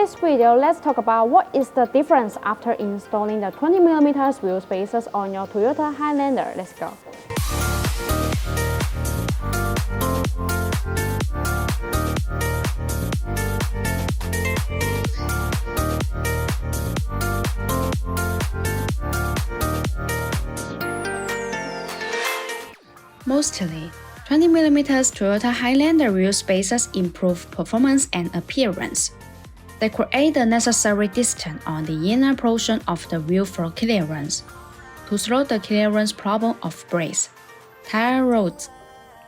today's video, let's talk about what is the difference after installing the 20mm wheel spacers on your Toyota Highlander. Let's go. Mostly, 20mm Toyota Highlander wheel spacers improve performance and appearance. They create the necessary distance on the inner portion of the wheel for clearance, to solve the clearance problem of brakes, tire rods,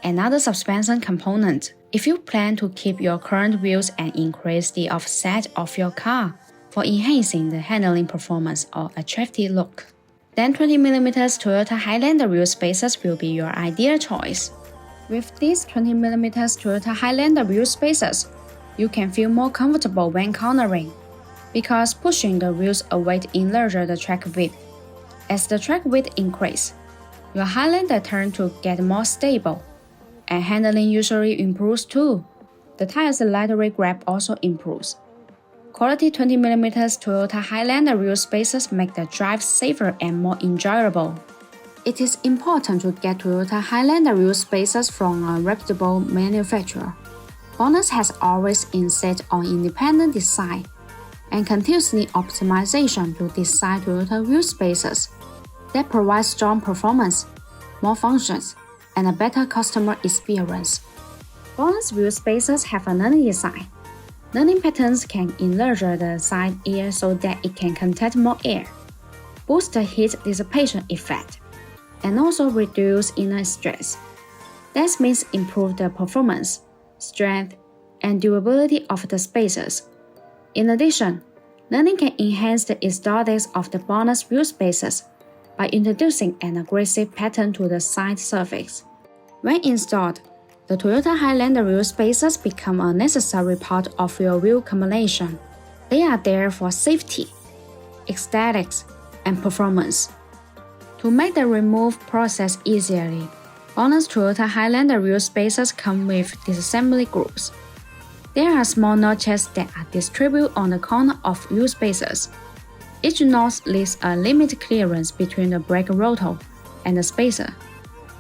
and other suspension components. If you plan to keep your current wheels and increase the offset of your car for enhancing the handling performance or attractive look, then 20mm Toyota Highlander wheel spacers will be your ideal choice. With these 20mm Toyota Highlander wheel spacers, you can feel more comfortable when cornering, because pushing the wheels away enlarges the track width. As the track width increases, your Highlander turns to get more stable, and handling usually improves too. The tire's lighter grip also improves. Quality 20mm Toyota Highlander wheel spacers make the drive safer and more enjoyable. It is important to get Toyota Highlander wheel spacers from a reputable manufacturer. Bonus has always insisted on independent design and continuously optimization to design Toyota wheel spacers that provide strong performance, more functions, and a better customer experience. Bonus wheel spacers have a learning design. Learning patterns can enlarge the side ear so that it can contact more air, boost the heat dissipation effect, and also reduce inner stress. That means improve the performance, strength, and durability of the spacers. In addition, learning can enhance the aesthetics of the bonus wheel spacers by introducing an aggressive pattern to the side surface. When installed, the Toyota Highlander wheel spacers become a necessary part of your wheel combination. They are there for safety, aesthetics, and performance. To make the remove process easily, bonus Toyota Highlander wheel spacers come with disassembly groups. There are small notches that are distributed on the corner of wheel spacers. Each notch leaves a limited clearance between the brake rotor and the spacer.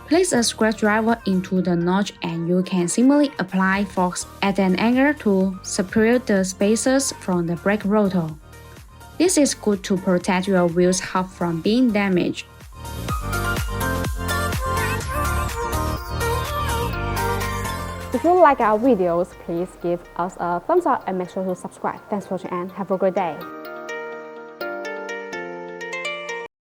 Place a screwdriver into the notch and you can simply apply force at an angle to separate the spacers from the brake rotor. This is good to protect your wheels hub from being damaged. If you like our videos, please give us a thumbs up and make sure to subscribe. Thanks for watching and have a great day.